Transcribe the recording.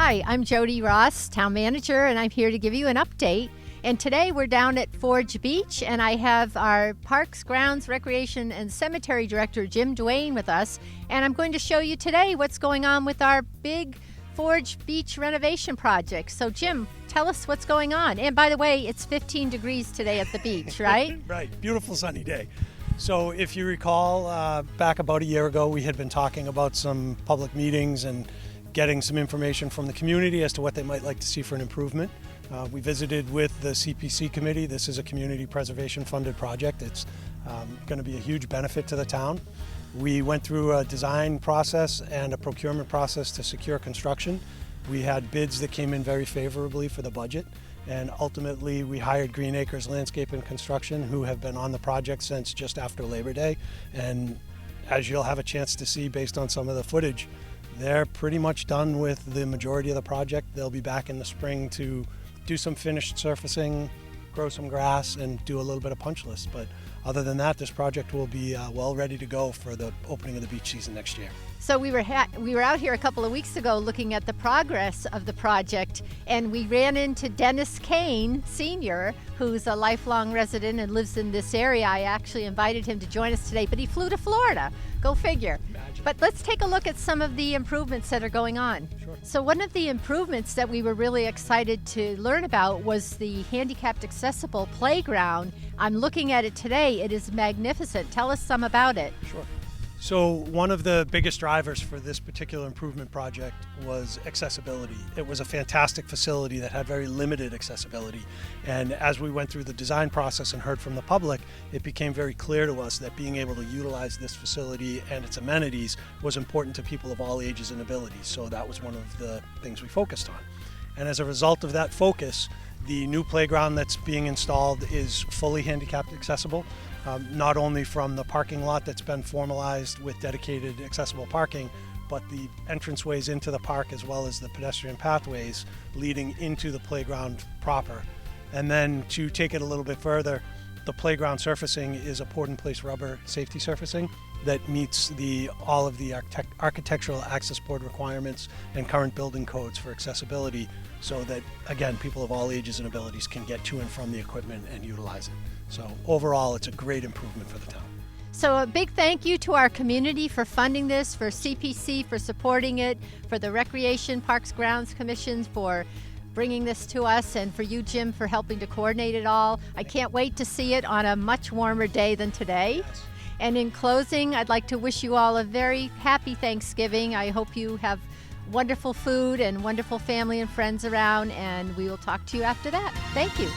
Hi, I'm Jody Ross, Town Manager, and I'm here to give you an update. And today we're down at Forge Beach, and I have our Parks, Grounds, Recreation, and Cemetery Director, Jim Duane, with us. And I'm going to show you today what's going on with our big Forge Beach renovation project. So Jim, tell us what's going on. And by the way, it's 15 degrees today at the beach, right? Right, beautiful sunny day. So if you recall, back about a year ago, we had been talking about some public meetings and getting some information from the community as to what they might like to see for an improvement. We visited with the CPC committee. This is a community preservation funded project. It's going to be a huge benefit to the town. We went through a design process and a procurement process to secure construction. We had bids that came in very favorably for the budget, and ultimately we hired Green Acres Landscape and Construction, who have been on the project since just after Labor Day. And as you'll have a chance to see based on some of the footage, they're pretty much done with the majority of the project. They'll be back in the spring to do some finished surfacing, grow some grass, and do a little bit of punch list. But other than that, this project will be well ready to go for the opening of the beach season next year. So we were out here a couple of weeks ago looking at the progress of the project, and we ran into Dennis Kane, Sr., who's a lifelong resident and lives in this area. I actually invited him to join us today, but he flew to Florida. Go figure. Imagine. But let's take a look at some of the improvements that are going on. Sure. So one of the improvements that we were really excited to learn about was the handicapped accessible playground. I'm looking at it today. It is magnificent. Tell us some about it. Sure. So one of the biggest drivers for this particular improvement project was accessibility. It was a fantastic facility that had very limited accessibility. And as we went through the design process and heard from the public, it became very clear to us that being able to utilize this facility and its amenities was important to people of all ages and abilities. So that was one of the things we focused on. And as a result of that focus, the new playground that's being installed is fully handicapped accessible, not only from the parking lot that's been formalized with dedicated accessible parking, but the entranceways into the park as well as the pedestrian pathways leading into the playground proper. And then to take it a little bit further, the playground surfacing is a poured-in-place rubber safety surfacing that meets all of the architectural access board requirements and current building codes for accessibility, so that, again, people of all ages and abilities can get to and from the equipment and utilize it. So overall, it's a great improvement for the town. So a big thank you to our community for funding this, for CPC for supporting it, for the Recreation, Parks, Grounds Commission for bringing this to us, and for you, Jim, for helping to coordinate it all. I can't wait to see it on a much warmer day than today. Yes. And in closing, I'd like to wish you all a very happy Thanksgiving. I hope you have wonderful food and wonderful family and friends around, and we will talk to you after that. Thank you.